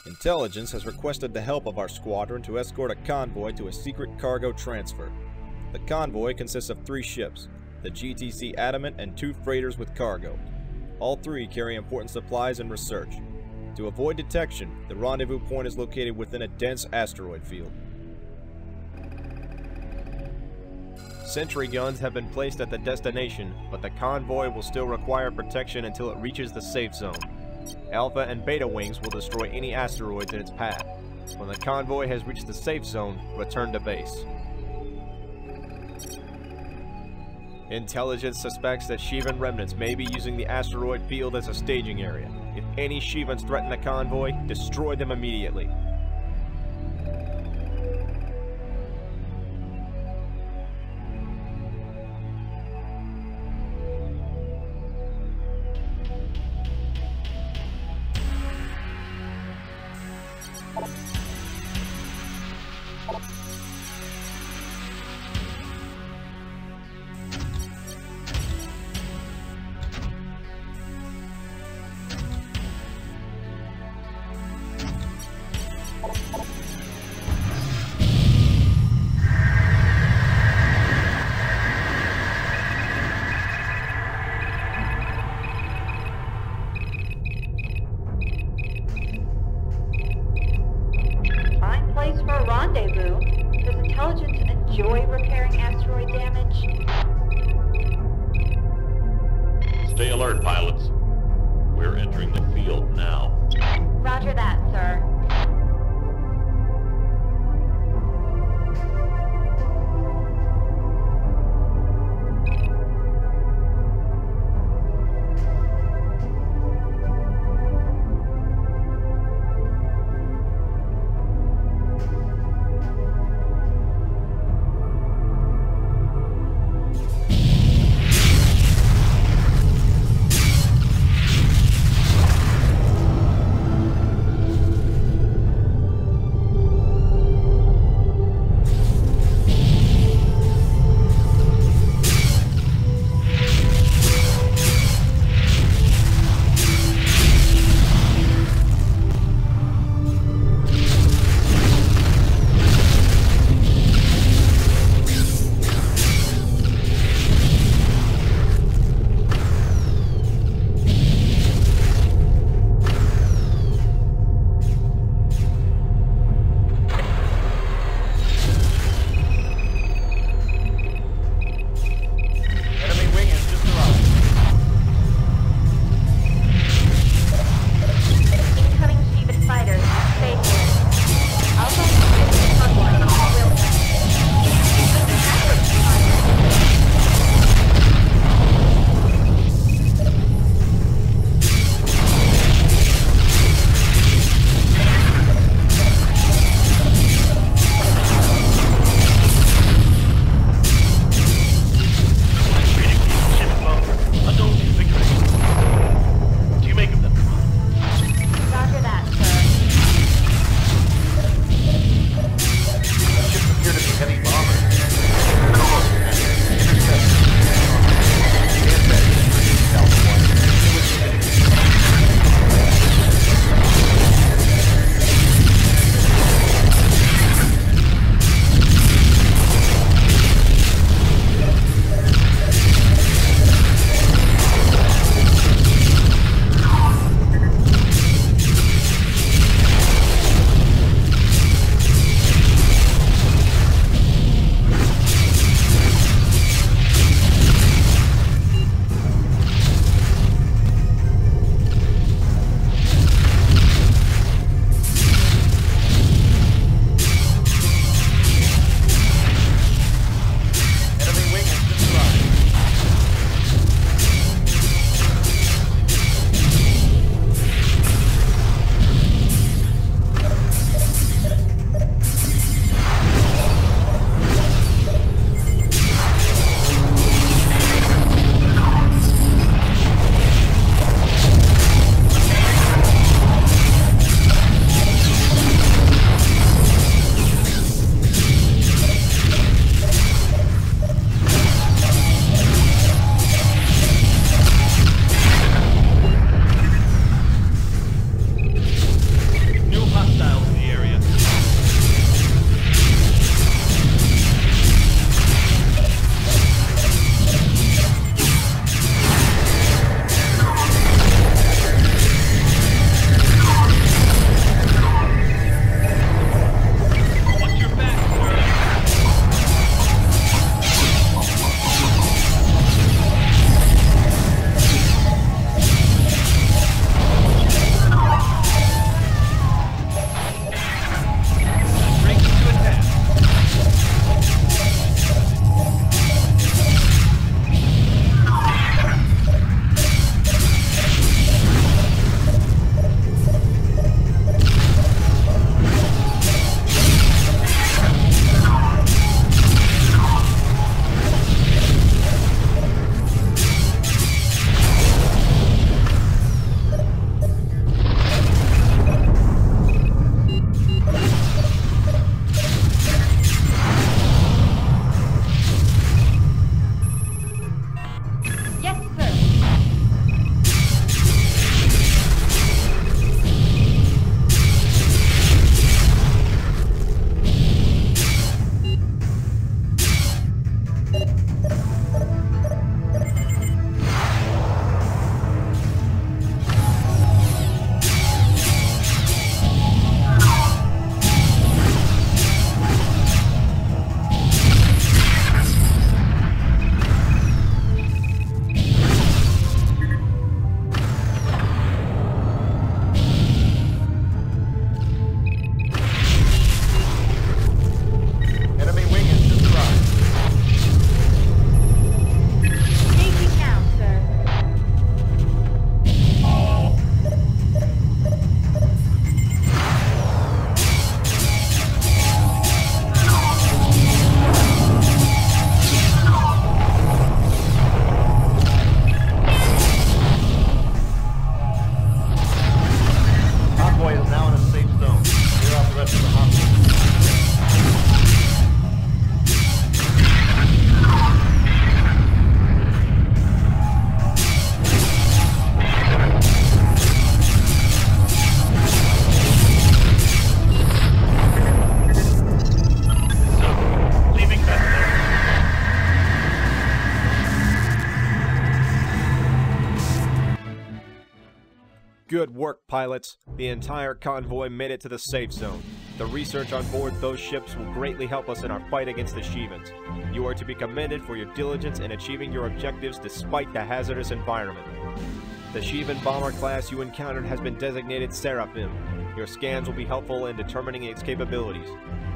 Intelligence has requested the help of our squadron to escort a convoy to a secret cargo transfer. The convoy consists of 3 ships, the GTC Adamant and 2 freighters with cargo. All 3 carry important supplies and research. To avoid detection, the rendezvous point is located within a dense asteroid field. Sentry guns have been placed at the destination, but the convoy will still require protection until it reaches the safe zone. Alpha and Beta wings will destroy any asteroids in its path. When the convoy has reached the safe zone, return to base. Intelligence suspects that Shivan remnants may be using the asteroid field as a staging area. If any Shivans threaten the convoy, destroy them immediately. Rendezvous? Does intelligence enjoy repairing asteroid damage? Stay alert, pilots. We're entering the field now. Roger that, sir. Good work, pilots. The entire convoy made it to the safe zone. The research on board those ships will greatly help us in our fight against the Shivans. You are to be commended for your diligence in achieving your objectives despite the hazardous environment. The Shivan bomber class you encountered has been designated Seraphim. Your scans will be helpful in determining its capabilities.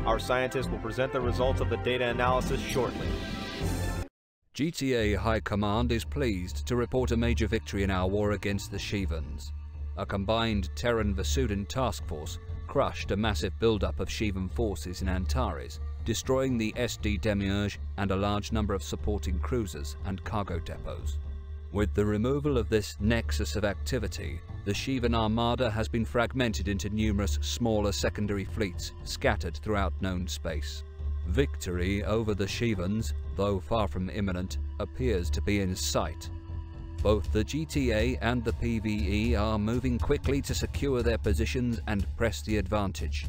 Our scientists will present the results of the data analysis shortly. GTA High Command is pleased to report a major victory in our war against the Shivans. A combined Terran-Vasudan task force crushed a massive buildup of Shivan forces in Antares, destroying the SD Demiurge and a large number of supporting cruisers and cargo depots. With the removal of this nexus of activity, the Shivan armada has been fragmented into numerous smaller secondary fleets scattered throughout known space. Victory over the Shivans, though far from imminent, appears to be in sight. Both the GTA and the PvE are moving quickly to secure their positions and press the advantage.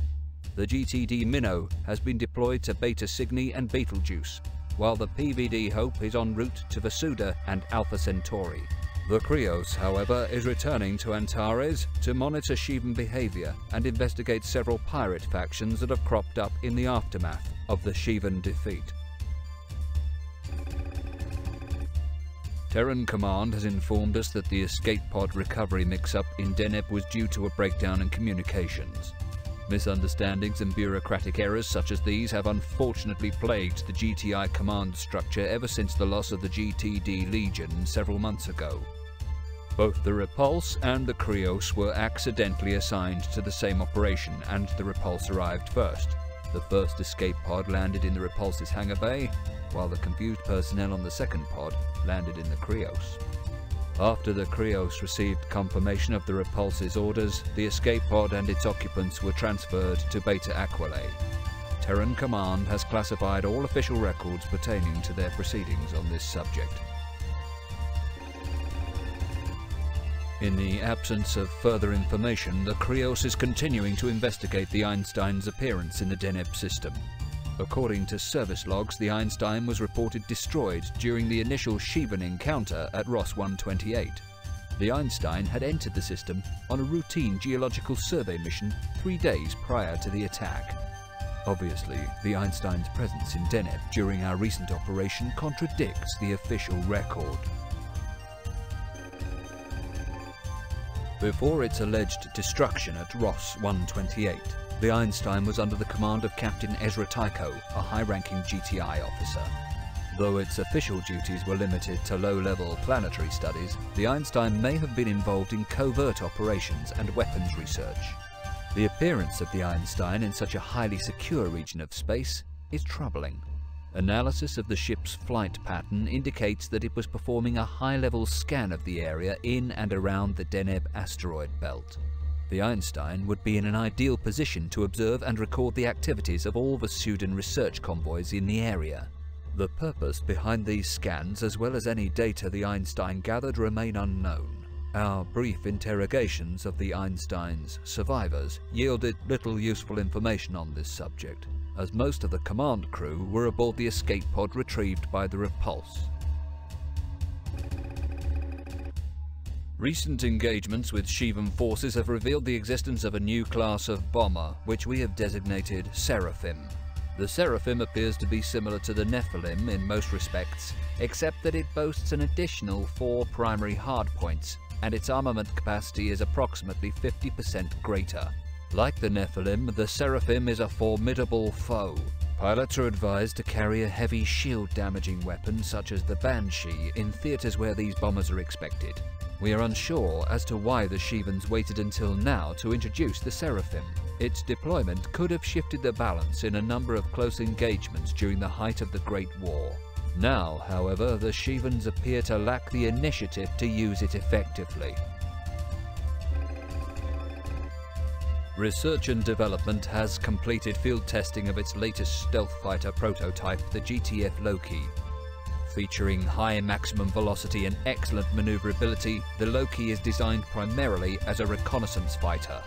The GTD Minnow has been deployed to Beta Cygni and Betelgeuse, while the PVD Hope is en route to Vasuda and Alpha Centauri. The Krios, however, is returning to Antares to monitor Shivan behavior and investigate several pirate factions that have cropped up in the aftermath of the Shivan defeat. Terran Command has informed us that the escape pod recovery mix-up in Deneb was due to a breakdown in communications. Misunderstandings and bureaucratic errors such as these have unfortunately plagued the GTI command structure ever since the loss of the GTD Legion several months ago. Both the Repulse and the Krios were accidentally assigned to the same operation, and the Repulse arrived first. The first escape pod landed in the Repulse's hangar bay, while the confused personnel on the second pod landed in the Krios. After the Krios received confirmation of the Repulse's orders, the escape pod and its occupants were transferred to Beta Aquila. Terran Command has classified all official records pertaining to their proceedings on this subject. In the absence of further information, the Krios is continuing to investigate the Einstein's appearance in the Deneb system. According to service logs, the Einstein was reported destroyed during the initial Shivan encounter at Ross 128. The Einstein had entered the system on a routine geological survey mission 3 days prior to the attack. Obviously, the Einstein's presence in Deneb during our recent operation contradicts the official record. Before its alleged destruction at Ross 128, the Einstein was under the command of Captain Ezra Tycho, a high-ranking GTI officer. Though its official duties were limited to low-level planetary studies, the Einstein may have been involved in covert operations and weapons research. The appearance of the Einstein in such a highly secure region of space is troubling. Analysis of the ship's flight pattern indicates that it was performing a high-level scan of the area in and around the Deneb asteroid belt. The Einstein would be in an ideal position to observe and record the activities of all Vasudan research convoys in the area. The purpose behind these scans, as well as any data the Einstein gathered, remain unknown. Our brief interrogations of the Einstein's survivors yielded little useful information on this subject, as most of the command crew were aboard the escape pod retrieved by the Repulse. Recent engagements with Shivan forces have revealed the existence of a new class of bomber, which we have designated Seraphim. The Seraphim appears to be similar to the Nephilim in most respects, except that it boasts an additional 4 primary hardpoints, and its armament capacity is approximately 50% greater. Like the Nephilim, the Seraphim is a formidable foe. Pilots are advised to carry a heavy shield-damaging weapon such as the Banshee in theaters where these bombers are expected. We are unsure as to why the Shivans waited until now to introduce the Seraphim. Its deployment could have shifted the balance in a number of close engagements during the height of the Great War. Now, however, the Shivans appear to lack the initiative to use it effectively. Research and Development has completed field testing of its latest stealth fighter prototype, the GTF Loki. Featuring high maximum velocity and excellent maneuverability, the Loki is designed primarily as a reconnaissance fighter.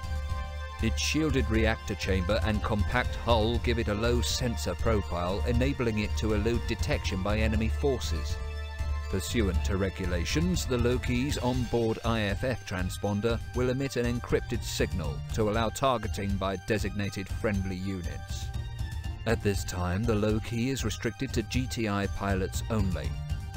Its shielded reactor chamber and compact hull give it a low sensor profile, enabling it to elude detection by enemy forces. Pursuant to regulations, the Loki's onboard IFF transponder will emit an encrypted signal to allow targeting by designated friendly units. At this time, the Loki is restricted to GTI pilots only.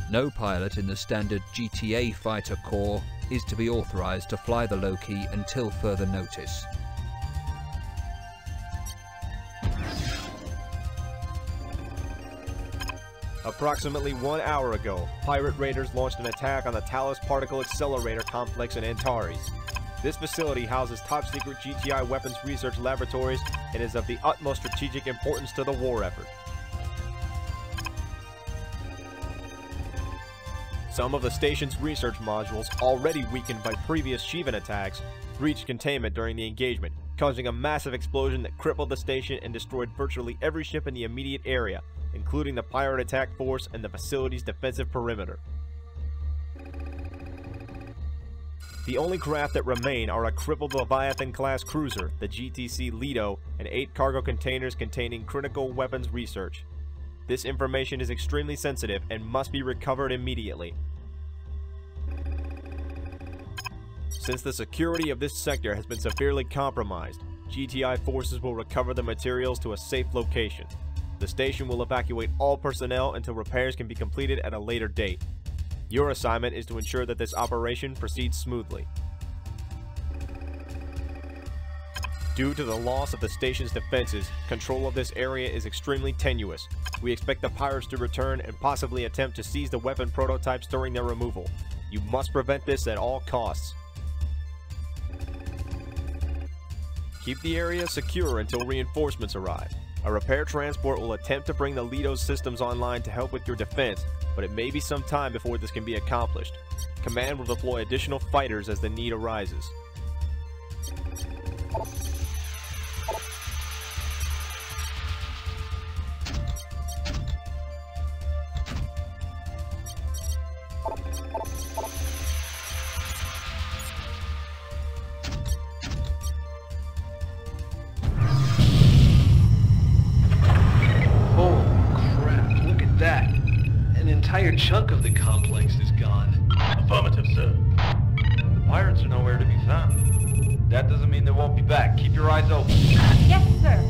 No pilot in the standard GTA fighter corps is to be authorized to fly the Loki until further notice. Approximately 1 hour ago, pirate raiders launched an attack on the Talos Particle Accelerator Complex in Antares. This facility houses top-secret GTI weapons research laboratories and is of the utmost strategic importance to the war effort. Some of the station's research modules, already weakened by previous Shivan attacks, breached containment during the engagement, causing a massive explosion that crippled the station and destroyed virtually every ship in the immediate area, including the pirate attack force and the facility's defensive perimeter. The only craft that remain are a crippled Leviathan-class cruiser, the GTC Lido, and 8 cargo containers containing critical weapons research. This information is extremely sensitive and must be recovered immediately. Since the security of this sector has been severely compromised, GTI forces will recover the materials to a safe location. The station will evacuate all personnel until repairs can be completed at a later date. Your assignment is to ensure that this operation proceeds smoothly. Due to the loss of the station's defenses, control of this area is extremely tenuous. We expect the pirates to return and possibly attempt to seize the weapon prototypes during their removal. You must prevent this at all costs. Keep the area secure until reinforcements arrive. A repair transport will attempt to bring the Lido's systems online to help with your defense, but it may be some time before this can be accomplished. Command will deploy additional fighters as the need arises. Entire chunk of the complex is gone. Affirmative, sir. The pirates are nowhere to be found. That doesn't mean they won't be back. Keep your eyes open. Yes, sir.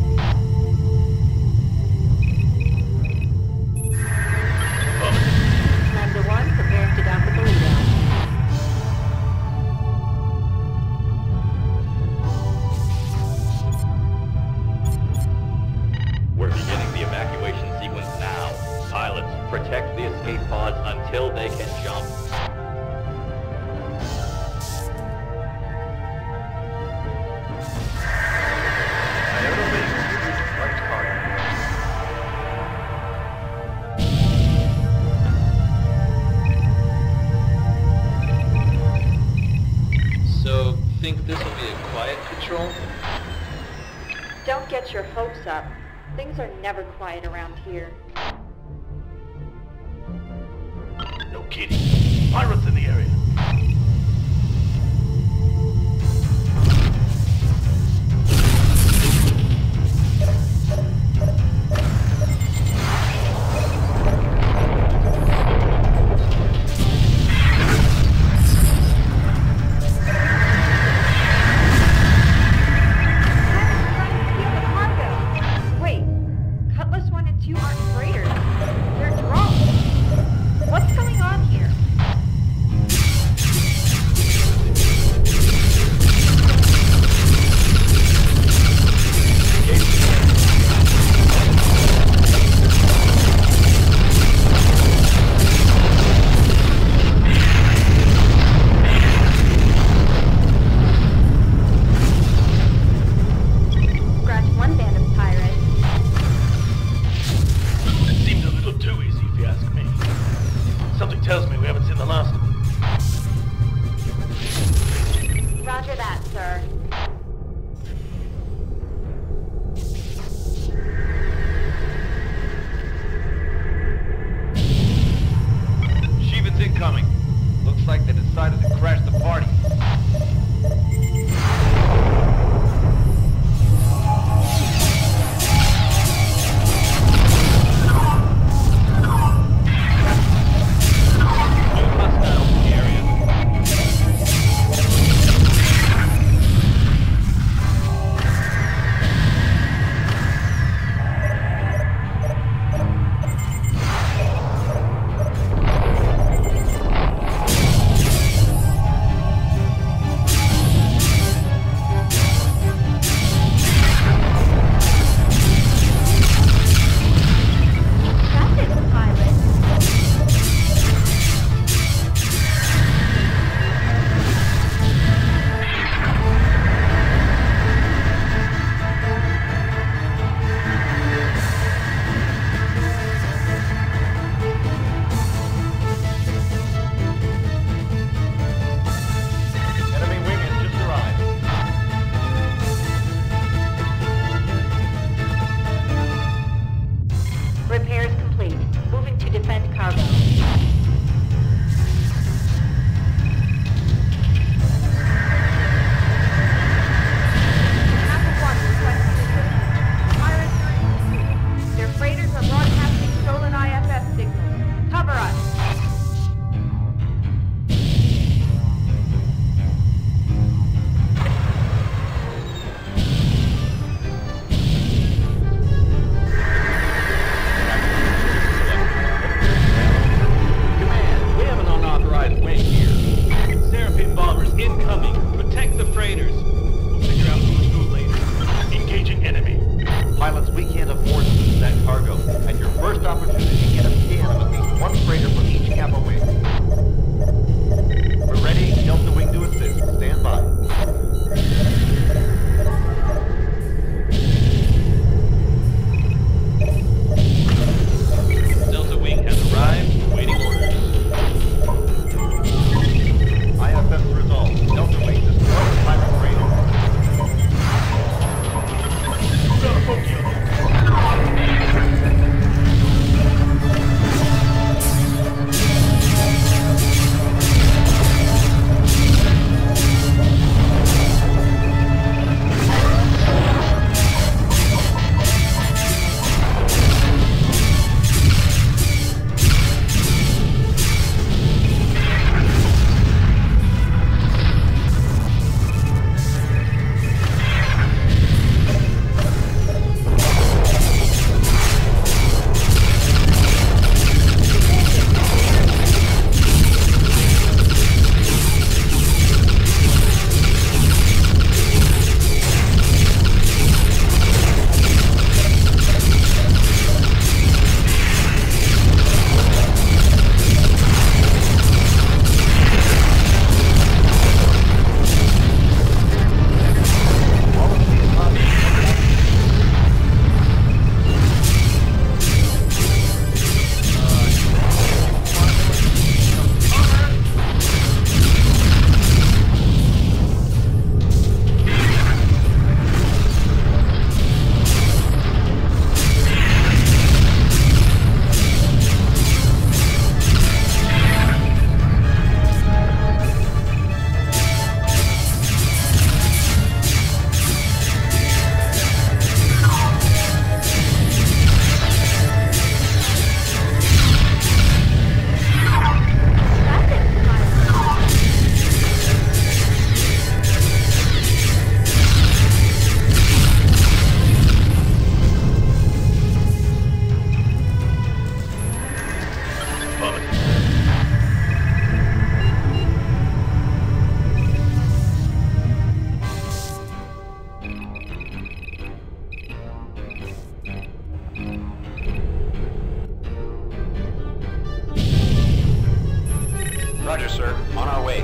Commander 1, preparing to dock with the Lido. We're beginning the evacuation sequence now. Pilots, protect the escape pods until they can jump. So, think this will be a quiet patrol? Don't get your hopes up. Things are never quiet around here. No kidding. Pirates in the area. Roger, sir. On our way.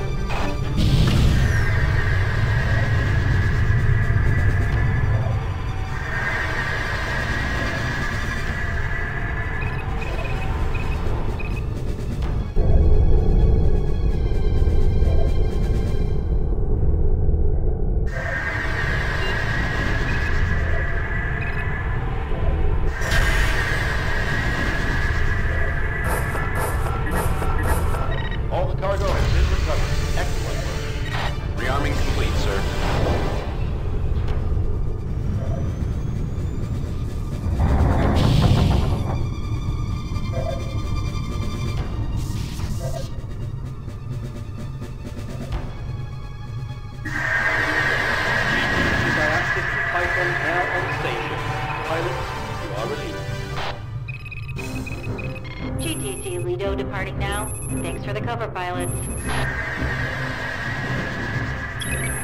Departing now. Thanks for the cover, pilots.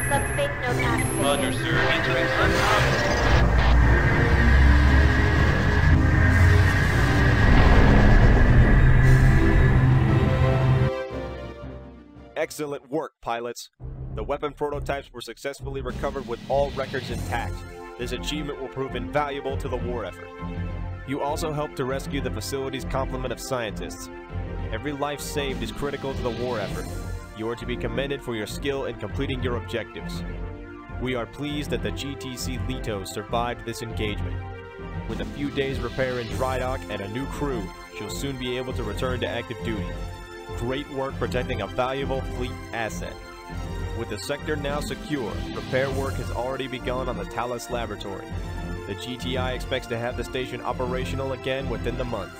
Subspace node activated. Roger, sir. Entering sunrise. Excellent work, pilots. The weapon prototypes were successfully recovered with all records intact. This achievement will prove invaluable to the war effort. You also helped to rescue the facility's complement of scientists. Every life saved is critical to the war effort. You are to be commended for your skill in completing your objectives. We are pleased that the GTC Leto survived this engagement. With a few days repair in dry dock and a new crew, she'll soon be able to return to active duty. Great work protecting a valuable fleet asset. With the sector now secure, repair work has already begun on the Talus laboratory. The GTI expects to have the station operational again within the month.